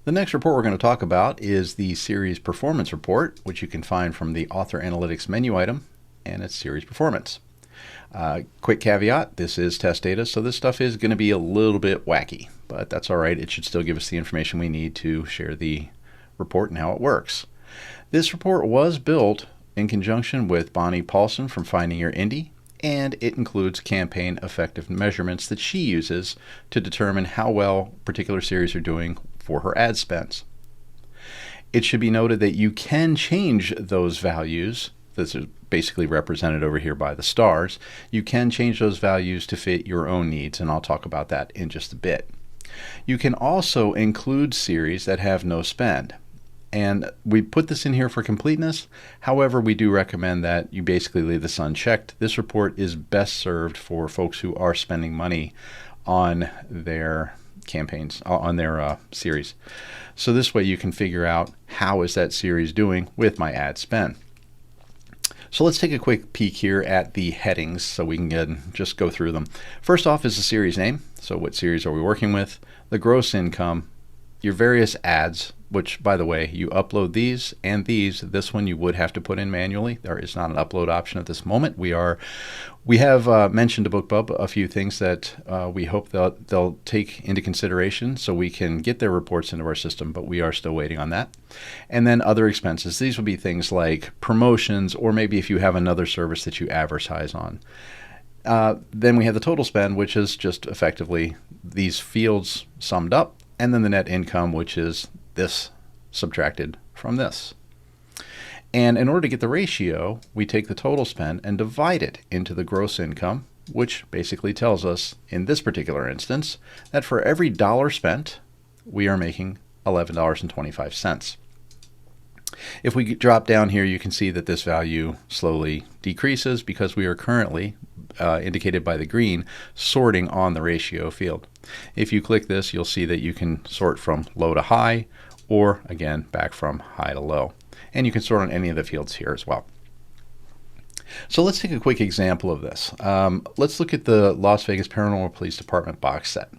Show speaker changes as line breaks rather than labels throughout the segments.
The next report we're going to talk about is the series performance report, which you can find from the author analytics menu item, and it's series performance. Quick caveat, this is test data, so this stuff is going to be a little bit wacky, but that's all right. It should still give us the information we need to share the report and how it works. This report was built in conjunction with Bonnie Paulson from Finding Your Indie, and it includes campaign effective measurements that she uses to determine how well particular series are doing for her ad spends. It should be noted that you can change those values. This is basically represented over here by the stars. You can change those values to fit your own needs, and I'll talk about that in just a bit. You can also include series that have no spend. And we put this in here for completeness. However, we do recommend that you basically leave this unchecked. This report is best served for folks who are spending money on their campaigns, on their series. So this way you can figure out how is that series doing with my ad spend. So let's take a quick peek here at the headings so we can just go through them. First off is the series name. So what series are we working with? The gross income, your various ads, which, by the way, you upload these and these. This one you would have to put in manually. There is not an upload option at this moment. We have mentioned to BookBub a few things that we hope they'll take into consideration so we can get their reports into our system, but we are still waiting on that. And then other expenses. These would be things like promotions, or maybe if you have another service that you advertise on. Then we have the total spend, which is just effectively these fields summed up, and then the net income, which is this subtracted from this. And in order to get the ratio, we take the total spend and divide it into the gross income, which basically tells us, in this particular instance, that for every dollar spent, we are making $11.25. If we drop down here, you can see that this value slowly decreases because we are currently, indicated by the green, sorting on the ratio field. If you click this, you'll see that you can sort from low to high, or again, back from high to low. And you can sort on any of the fields here as well. So let's take a quick example of this. Let's look at the Las Vegas Paranormal Police Department box set.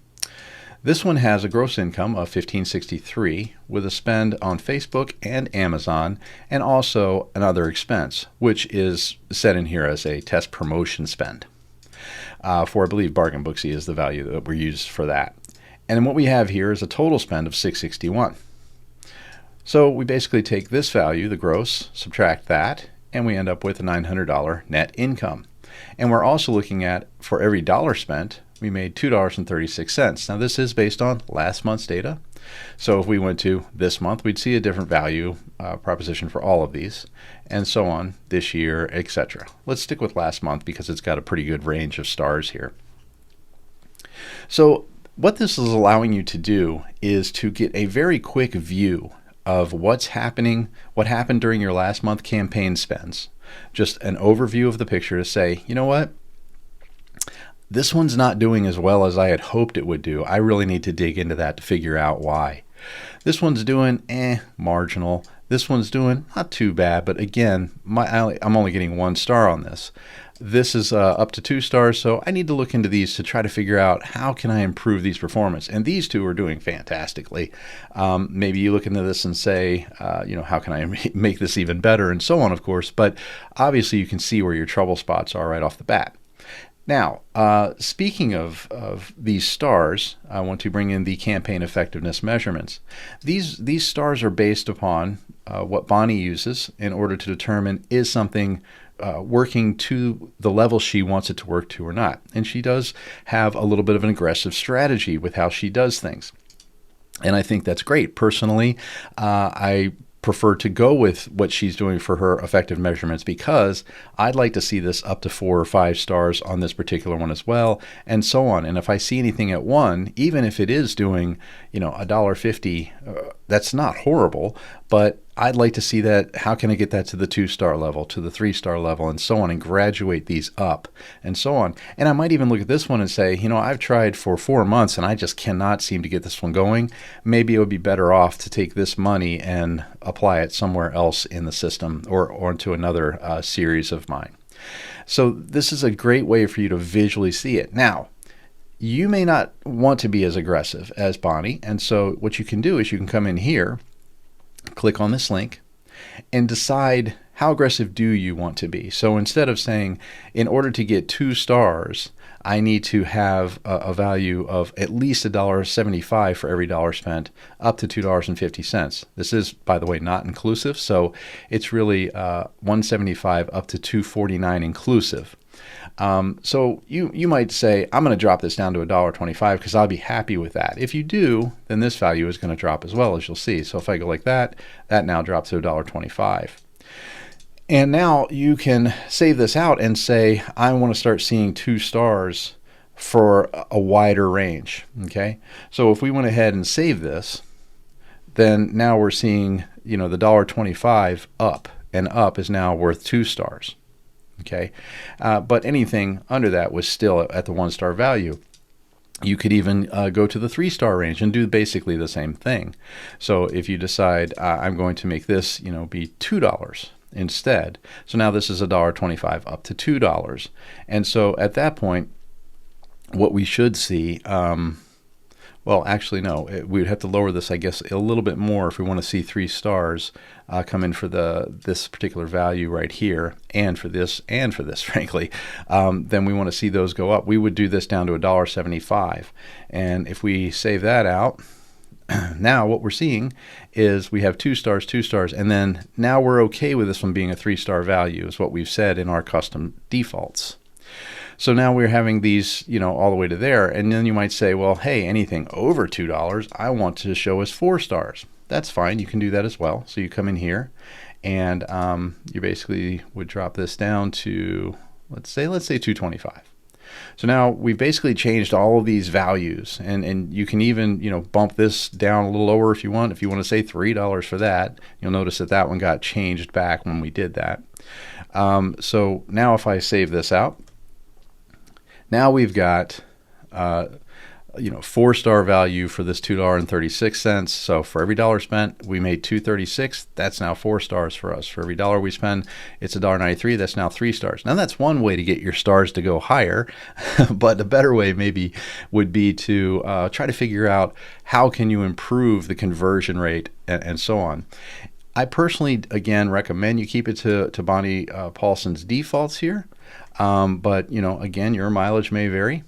This one has a gross income of $1,563 with a spend on Facebook and Amazon, and also another expense, which is set in here as a test promotion spend. For, I believe, Bargain Booksy is the value that we use for that. And then what we have here is a total spend of $661. So we basically take this value, the gross, subtract that, and we end up with a $900 net income. And we're also looking at, for every dollar spent, we made $2.36. Now this is based on last month's data. So if we went to this month, we'd see a different value proposition for all of these, and so on, this year, etc. Let's stick with last month because it's got a pretty good range of stars here. So what this is allowing you to do is to get a very quick view of what's happening, what happened during your last month campaign spends. Just an overview of the picture to say, you know what? This one's not doing as well as I had hoped it would do. I really need to dig into that to figure out why. This one's doing marginal. This one's doing not too bad, but again, I'm only getting 1 star on this. This is up to 2 stars, so I need to look into these to try to figure out how can I improve these performance. And these two are doing fantastically. Maybe you look into this and say, how can I make this even better, and so on, of course. But obviously, you can see where your trouble spots are right off the bat. Now, speaking of these stars, I want to bring in the campaign effectiveness measurements. These stars are based upon what Bonnie uses in order to determine is something working to the level she wants it to work to or not. And she does have a little bit of an aggressive strategy with how she does things. And I think that's great. Personally, I prefer to go with what she's doing for her effective measurements because I'd like to see this up to 4 or 5 stars on this particular one as well, and so on. And if I see anything at 1, even if it is doing, $1.50, that's not horrible, but I'd like to see that. How can I get that to the 2-star level, to the 3-star level, and so on, and graduate these up, and so on. And I might even look at this one and say, I've tried for 4 months and I just cannot seem to get this one going. Maybe it would be better off to take this money and apply it somewhere else in the system or into another series of mine. So this is a great way for you to visually see it. Now, you may not want to be as aggressive as Bonnie. And so what you can do is you can come in here, click on this link, and decide how aggressive do you want to be. So instead of saying, in order to get 2 stars, I need to have a value of at least $1.75 for every dollar spent, up to $2.50. This is, by the way, not inclusive, so it's really $1.75 up to $2.49 inclusive. So you might say, I'm going to drop this down to $1.25 because I'll be happy with that. If you do, then this value is going to drop as well, as you'll see. So if I go like that, that now drops to $1.25. And now you can save this out and say, I want to start seeing 2 stars for a wider range. Okay, so if we went ahead and save this, then now we're seeing, the $1.25 up, and up is now worth 2 stars. Okay, but anything under that was still at the 1-star value. You could even go to the 3-star range and do basically the same thing. So if you decide I'm going to make this, be $2 instead. So now this is $1.25 up to $2. And so at that point, what we should see, well, actually, no, we would have to lower this, I guess, a little bit more if we want to see 3 stars come in for this particular value right here, and for this, frankly. Then we want to see those go up. We would do this down to $1.75. And if we save that out, now what we're seeing is we have 2 stars, 2 stars, and then now we're okay with this one being a 3-star value, is what we've said in our custom defaults. So now we're having these, all the way to there, and then you might say, well, hey, anything over $2, I want to show as 4 stars. That's fine. You can do that as well. So you come in here, and you basically would drop this down to, let's say $2.25. So now we've basically changed all of these values, and you can even bump this down a little lower if you want. If you want to say $3 for that, you'll notice that one got changed back when we did that. So now if I save this out, now we've got 4-star value for this $2.36. So for every dollar spent, we made $2.36. That's now 4 stars for us. For every dollar we spend, it's $1.93. That's now 3 stars. Now that's one way to get your stars to go higher, but a better way maybe would be to try to figure out how can you improve the conversion rate and so on. I personally, again, recommend you keep it to Bonnie Paulson's defaults here, but again, your mileage may vary.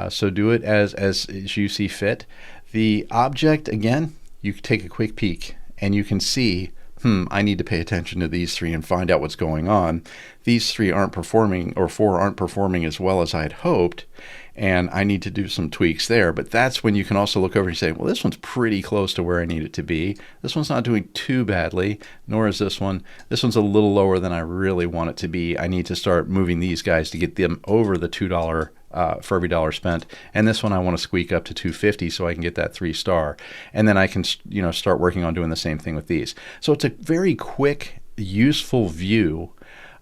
So do it as you see fit. The object, again, you can take a quick peek and you can see, I need to pay attention to these 3 and find out what's going on. These 3 aren't performing, or 4 aren't performing as well as I had hoped, and I need to do some tweaks there. But that's when you can also look over and say, well, this one's pretty close to where I need it to be. This one's not doing too badly, nor is this one. This one's a little lower than I really want it to be. I need to start moving these guys to get them over the $2 for every dollar spent, and this one I want to squeak up to $2.50 so I can get that 3-star, and then I can start working on doing the same thing with these. So it's a very quick, useful view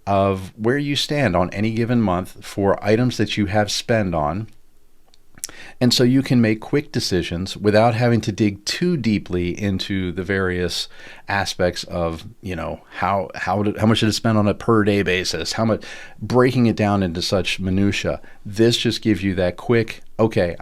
of where you stand on any given month for items that you have spend on. And so you can make quick decisions without having to dig too deeply into the various aspects of, how much should it spend on a per day basis, how much, breaking it down into such minutia. This just gives you that quick, okay,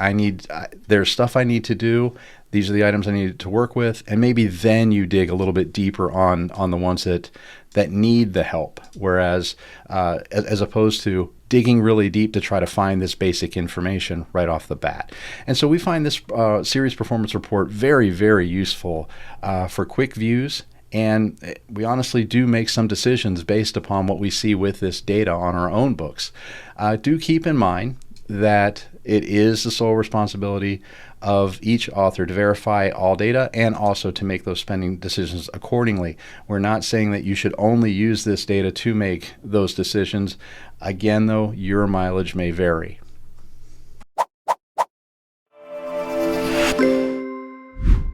there's stuff I need to do. These are the items I need to work with. And maybe then you dig a little bit deeper on the ones that need the help. Whereas as opposed to digging really deep to try to find this basic information right off the bat. And so we find this series performance report very, very useful for quick views. And we honestly do make some decisions based upon what we see with this data on our own books. Do keep in mind that it is the sole responsibility of each author to verify all data and also to make those spending decisions accordingly. We're not saying that you should only use this data to make those decisions. Again, though, your mileage may vary.